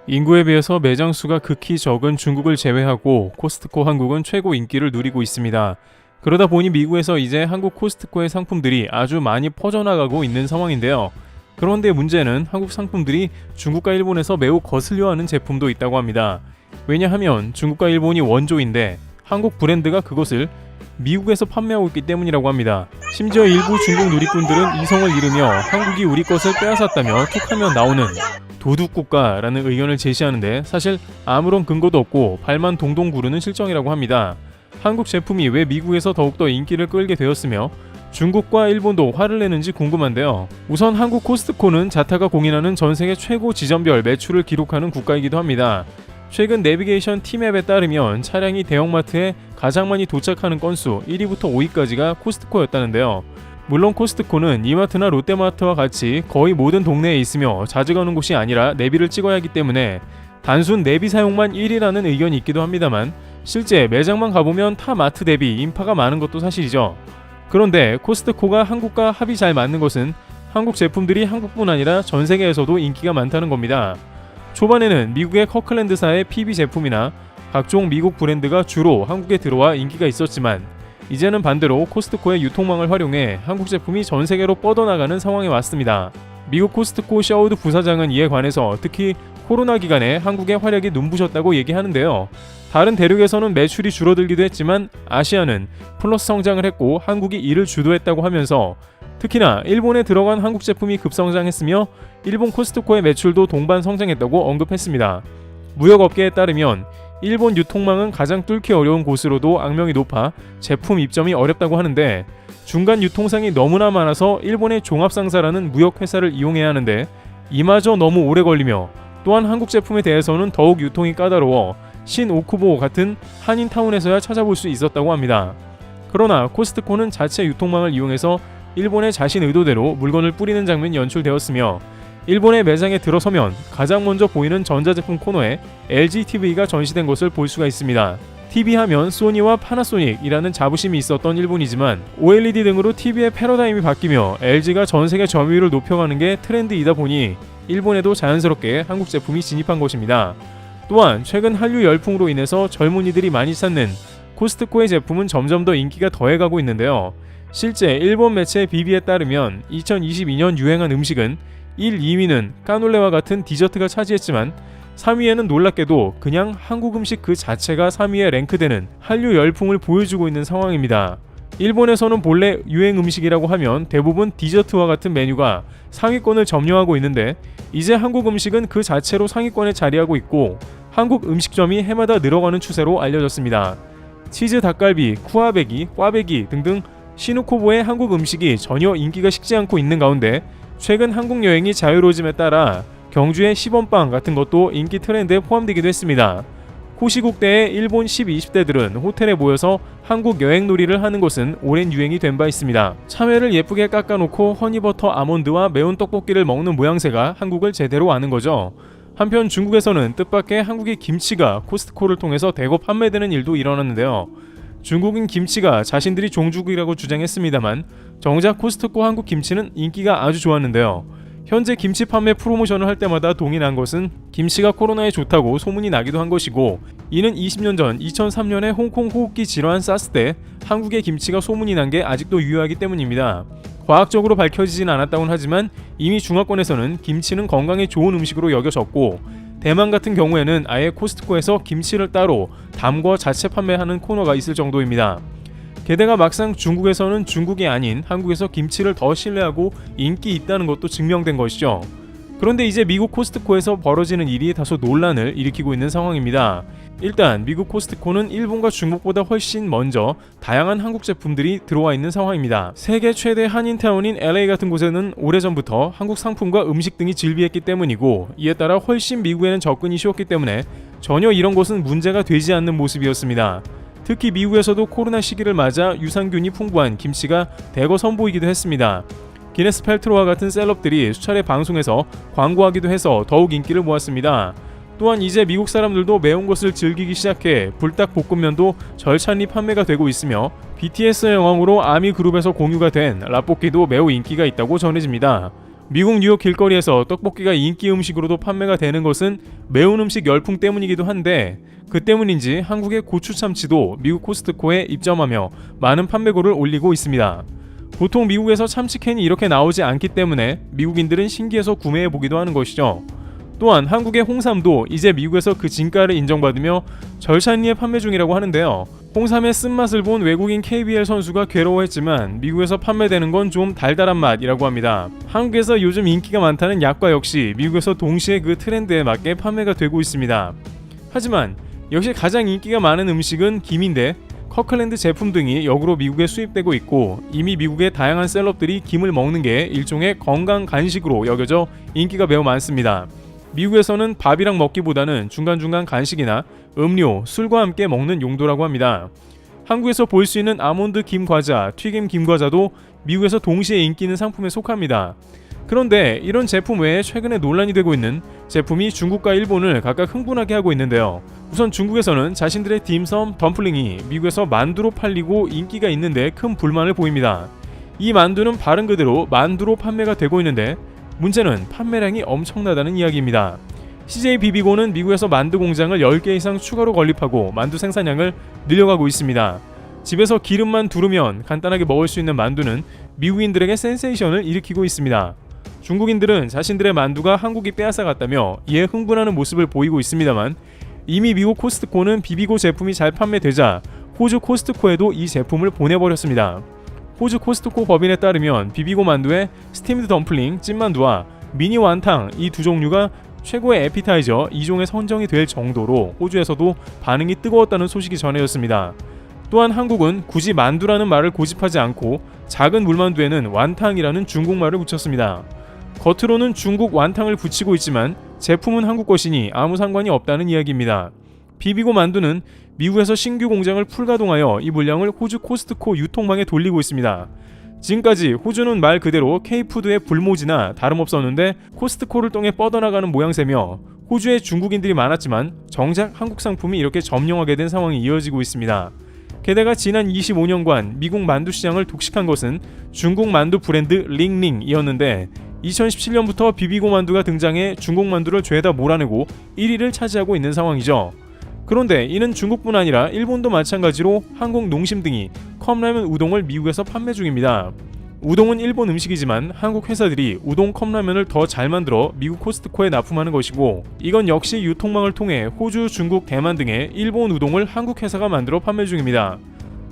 인구에 비해서 매장 수가 극히 적은 중국을 제외하고 코스트코 한국은 최고 인기를 누리고 있습니다. 그러다 보니 미국에서 이제 한국 코스트코의 상품들이 아주 많이 퍼져나가고 있는 상황인데요. 그런데 문제는 한국 상품들이 중국과 일본에서 매우 거슬려하는 제품도 있다고 합니다. 왜냐하면 중국과 일본이 원조인데 한국 브랜드가 그것을 미국에서 판매하고 있기 때문이라고 합니다. 심지어 일부 중국 누리꾼들은 이성을 잃으며 한국이 우리 것을 빼앗았다며 툭하면 나오는 도둑국가라는 의견을 제시하는데 사실 아무런 근거도 없고 발만 동동 구르는 실정이라고 합니다. 한국 제품이 왜 미국에서 더욱더 인기를 끌게 되었으며 중국과 일본도 화를 내는지 궁금한데요. 우선 한국 코스트코는 자타가 공인하는 전세계 최고 지점별 매출을 기록하는 국가이기도 합니다. 최근 내비게이션 T맵에 따르면 차량이 대형마트에 가장 많이 도착하는 건수 1위부터 5위까지가 코스트코였다는데요. 물론 코스트코는 이마트나 롯데마트와 같이 거의 모든 동네에 있으며 자주 가는 곳이 아니라 내비를 찍어야 하기 때문에 단순 내비 사용만 1위라는 의견이 있기도 합니다만 실제 매장만 가보면 타 마트 대비 인파가 많은 것도 사실이죠. 그런데 코스트코가 한국과 합이 잘 맞는 것은 한국 제품들이 한국뿐 아니라 전 세계에서도 인기가 많다는 겁니다. 초반에는 미국의 커클랜드사의 PB 제품이나 각종 미국 브랜드가 주로 한국에 들어와 인기가 있었지만 이제는 반대로 코스트코의 유통망을 활용해 한국 제품이 전 세계로 뻗어나가는 상황에 왔습니다. 미국 코스트코 샤우드 부사장은 이에 관해서 특히 코로나 기간에 한국의 활약이 눈부셨다고 얘기하는데요. 다른 대륙에서는 매출이 줄어들기도 했지만 아시아는 플러스 성장을 했고 한국이 이를 주도했다고 하면서 특히나 일본에 들어간 한국 제품이 급성장했으며 일본 코스트코의 매출도 동반 성장했다고 언급했습니다. 무역업계에 따르면 일본 유통망은 가장 뚫기 어려운 곳으로도 악명이 높아 제품 입점이 어렵다고 하는데 중간 유통상이 너무나 많아서 일본의 종합상사라는 무역회사를 이용해야 하는데 이마저 너무 오래 걸리며 또한 한국 제품에 대해서는 더욱 유통이 까다로워 신오쿠보 같은 한인타운에서야 찾아볼 수 있었다고 합니다. 그러나 코스트코는 자체 유통망을 이용해서 일본의 자신 의도대로 물건을 뿌리는 장면이 연출되었으며 일본의 매장에 들어서면 가장 먼저 보이는 전자제품 코너에 LG TV가 전시된 것을 볼 수가 있습니다. TV 하면 소니와 파나소닉이라는 자부심이 있었던 일본이지만 OLED 등으로 TV의 패러다임이 바뀌며 LG가 전세계 점유율을 높여가는 게 트렌드이다 보니 일본에도 자연스럽게 한국 제품이 진입한 것입니다. 또한 최근 한류 열풍으로 인해서 젊은이들이 많이 찾는 코스트코의 제품은 점점 더 인기가 더해가고 있는데요. 실제 일본 매체 비비에 따르면 2022년 유행한 음식은 1, 2위는 까놀레와 같은 디저트가 차지했지만 3위에는 놀랍게도 그냥 한국 음식 그 자체가 3위에 랭크되는 한류 열풍을 보여주고 있는 상황입니다. 일본에서는 본래 유행 음식이라고 하면 대부분 디저트와 같은 메뉴가 상위권을 점령하고 있는데 이제 한국 음식은 그 자체로 상위권에 자리하고 있고 한국 음식점이 해마다 늘어가는 추세로 알려졌습니다. 치즈 닭갈비, 쿠아베기, 꽈배기 등등 시누코보의 한국 음식이 전혀 인기가 식지 않고 있는 가운데 최근 한국 여행이 자유로워짐에 따라 경주의 시범빵 같은 것도 인기 트렌드에 포함되기도 했습니다. 호시국대의 일본 10, 20대들은 호텔에 모여서 한국 여행놀이를 하는 것은 오랜 유행이 된 바 있습니다. 참외를 예쁘게 깎아놓고 허니버터 아몬드와 매운 떡볶이를 먹는 모양새가 한국을 제대로 아는 거죠. 한편 중국에서는 뜻밖의 한국의 김치가 코스트코를 통해서 대거 판매되는 일도 일어났는데요. 중국인 김치가 자신들이 종주국이라고 주장했습니다만 정작 코스트코 한국 김치는 인기가 아주 좋았는데요. 현재 김치 판매 프로모션을 할 때마다 동이 난 것은 김치가 코로나에 좋다고 소문이 나기도 한 것이고 이는 20년 전 2003년에 홍콩 호흡기 질환 사스 때 한국의 김치가 소문이 난 게 아직도 유효하기 때문입니다. 과학적으로 밝혀지진 않았다고는 하지만 이미 중화권에서는 김치는 건강에 좋은 음식으로 여겨졌고 대만 같은 경우에는 아예 코스트코에서 김치를 따로 담궈 자체 판매하는 코너가 있을 정도입니다. 게다가 막상 중국에서는 중국이 아닌 한국에서 김치를 더 신뢰하고 인기 있다는 것도 증명된 것이죠. 그런데 이제 미국 코스트코에서 벌어지는 일이 다소 논란을 일으키고 있는 상황입니다. 일단 미국 코스트코는 일본과 중국보다 훨씬 먼저 다양한 한국 제품들이 들어와 있는 상황입니다. 세계 최대 한인타운인 LA 같은 곳에는 오래전부터 한국 상품과 음식 등이 즐비했기 때문이고 이에 따라 훨씬 미국에는 접근이 쉬웠기 때문에 전혀 이런 것은 문제가 되지 않는 모습이었습니다. 특히 미국에서도 코로나 시기를 맞아 유산균이 풍부한 김치가 대거 선보이기도 했습니다. 기네스 펠트로와 같은 셀럽들이 수차례 방송에서 광고하기도 해서 더욱 인기를 모았습니다. 또한 이제 미국 사람들도 매운 것을 즐기기 시작해 불닭볶음면도 절찬리 판매가 되고 있으며 BTS의 영광으로 아미그룹에서 공유가 된 라볶이도 매우 인기가 있다고 전해집니다. 미국 뉴욕 길거리에서 떡볶이가 인기 음식으로도 판매가 되는 것은 매운 음식 열풍 때문이기도 한데, 그 때문인지 한국의 고추 참치도 미국 코스트코에 입점하며 많은 판매고를 올리고 있습니다. 보통 미국에서 참치캔이 이렇게 나오지 않기 때문에 미국인들은 신기해서 구매해보기도 하는 것이죠. 또한 한국의 홍삼도 이제 미국에서 그 진가를 인정받으며 절찬리에 판매 중이라고 하는데요. 홍삼의 쓴맛을 본 외국인 KBL 선수가 괴로워했지만 미국에서 판매되는 건 좀 달달한 맛이라고 합니다. 한국에서 요즘 인기가 많다는 약과 역시 미국에서 동시에 그 트렌드에 맞게 판매가 되고 있습니다. 하지만 역시 가장 인기가 많은 음식은 김인데, 커클랜드 제품 등이 역으로 미국에 수입되고 있고, 이미 미국의 다양한 셀럽들이 김을 먹는 게 일종의 건강 간식으로 여겨져 인기가 매우 많습니다. 미국에서는 밥이랑 먹기보다는 중간중간 간식이나 음료, 술과 함께 먹는 용도라고 합니다. 한국에서 볼 수 있는 아몬드 김 과자, 튀김 김 과자도 미국에서 동시에 인기 있는 상품에 속합니다. 그런데 이런 제품 외에 최근에 논란이 되고 있는 제품이 중국과 일본을 각각 흥분하게 하고 있는데요. 우선 중국에서는 자신들의 딤섬 덤플링이 미국에서 만두로 팔리고 인기가 있는데 큰 불만을 보입니다. 이 만두는 발음 그대로 만두로 판매가 되고 있는데, 문제는 판매량이 엄청나다는 이야기입니다. CJ 비비고는 미국에서 만두 공장을 10개 이상 추가로 건립하고 만두 생산량을 늘려가고 있습니다. 집에서 기름만 두르면 간단하게 먹을 수 있는 만두는 미국인들에게 센세이션을 일으키고 있습니다. 중국인들은 자신들의 만두가 한국이 빼앗아갔다며 이에 흥분하는 모습을 보이고 있습니다만, 이미 미국 코스트코는 비비고 제품이 잘 판매되자 호주 코스트코에도 이 제품을 보내버렸습니다. 호주 코스트코 법인에 따르면 비비고 만두의 스팀드 덤플링, 찐만두와 미니 완탕, 이 두 종류가 최고의 에피타이저 2종에 선정이 될 정도로 호주에서도 반응이 뜨거웠다는 소식이 전해졌습니다. 또한 한국은 굳이 만두라는 말을 고집하지 않고 작은 물만두에는 완탕이라는 중국말을 붙였습니다. 겉으로는 중국 완탕을 붙이고 있지만 제품은 한국 것이니 아무 상관이 없다는 이야기입니다. 비비고 만두는 미국에서 신규 공장을 풀가동하여 이 물량을 호주 코스트코 유통망에 돌리고 있습니다. 지금까지 호주는 말 그대로 K푸드의 불모지나 다름없었는데 코스트코를 통해 뻗어나가는 모양새며, 호주에 중국인들이 많았지만 정작 한국 상품이 이렇게 점령하게 된 상황이 이어지고 있습니다. 게다가 지난 25년간 미국 만두 시장을 독식한 것은 중국 만두 브랜드 링링이었는데, 2017년부터 비비고 만두가 등장해 중국 만두를 죄다 몰아내고 1위를 차지하고 있는 상황이죠. 그런데 이는 중국뿐 아니라 일본도 마찬가지로 한국 농심 등이 컵라면 우동을 미국에서 판매 중입니다. 우동은 일본 음식이지만 한국 회사들이 우동 컵라면을 더 잘 만들어 미국 코스트코에 납품하는 것이고, 이건 역시 유통망을 통해 호주, 중국, 대만 등의 일본 우동을 한국 회사가 만들어 판매 중입니다.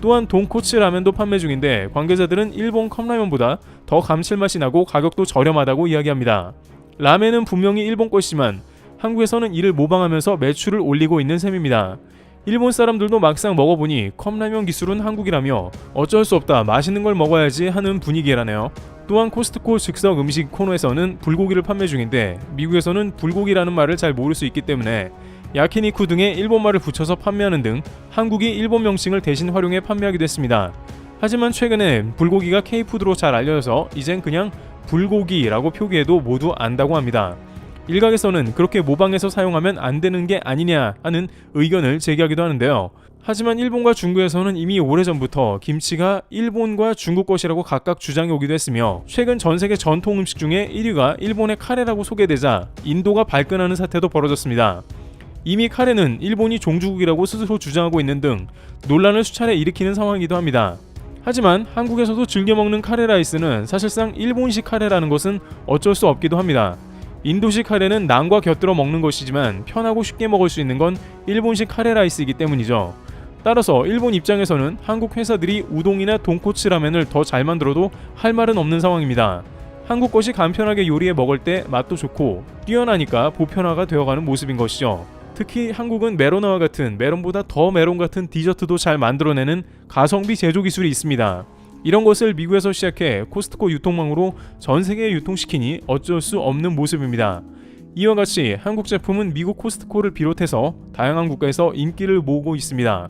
또한 돈코츠 라면도 판매 중인데, 관계자들은 일본 컵라면보다 더 감칠맛이 나고 가격도 저렴하다고 이야기합니다. 라멘은 분명히 일본 것이지만 한국에서는 이를 모방하면서 매출을 올리고 있는 셈입니다. 일본 사람들도 막상 먹어보니 컵라면 기술은 한국이라며 어쩔 수 없다, 맛있는 걸 먹어야지 하는 분위기라네요. 또한 코스트코 즉석 음식 코너에서는 불고기를 판매 중인데, 미국에서는 불고기라는 말을 잘 모를 수 있기 때문에 야키니쿠 등의 일본말을 붙여서 판매하는 등 한국이 일본 명칭을 대신 활용해 판매하기도 했습니다. 하지만 최근에 불고기가 K푸드로 잘 알려져서 이젠 그냥 불고기라고 표기해도 모두 안다고 합니다. 일각에서는 그렇게 모방해서 사용하면 안 되는 게 아니냐 하는 의견을 제기하기도 하는데요. 하지만 일본과 중국에서는 이미 오래전부터 김치가 일본과 중국 것이라고 각각 주장해 오기도 했으며, 최근 전세계 전통 음식 중에 1위가 일본의 카레라고 소개되자 인도가 발끈하는 사태도 벌어졌습니다. 이미 카레는 일본이 종주국이라고 스스로 주장하고 있는 등 논란을 수차례 일으키는 상황이기도 합니다. 하지만 한국에서도 즐겨 먹는 카레 라이스는 사실상 일본식 카레라는 것은 어쩔 수 없기도 합니다. 인도식 카레는 난과 곁들여 먹는 것이지만 편하고 쉽게 먹을 수 있는 건 일본식 카레 라이스이기 때문이죠. 따라서 일본 입장에서는 한국 회사들이 우동이나 돈코츠 라면을 더 잘 만들어도 할 말은 없는 상황입니다. 한국 것이 간편하게 요리해 먹을 때 맛도 좋고 뛰어나니까 보편화가 되어가는 모습인 것이죠. 특히 한국은 메로나와 같은 메론보다 더 메론 같은 디저트도 잘 만들어내는 가성비 제조 기술이 있습니다. 이런 것을 미국에서 시작해 코스트코 유통망으로 전 세계에 유통시키니 어쩔 수 없는 모습입니다. 이와 같이 한국 제품은 미국 코스트코를 비롯해서 다양한 국가에서 인기를 모으고 있습니다.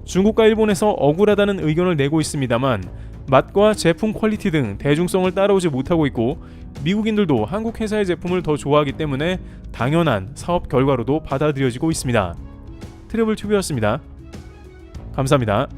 중국과 일본에서 억울하다는 의견을 내고 있습니다만, 맛과 제품 퀄리티 등 대중성을 따라오지 못하고 있고, 미국인들도 한국 회사의 제품을 더 좋아하기 때문에 당연한 사업 결과로도 받아들여지고 있습니다. 트러블 튜브였습니다. 감사합니다.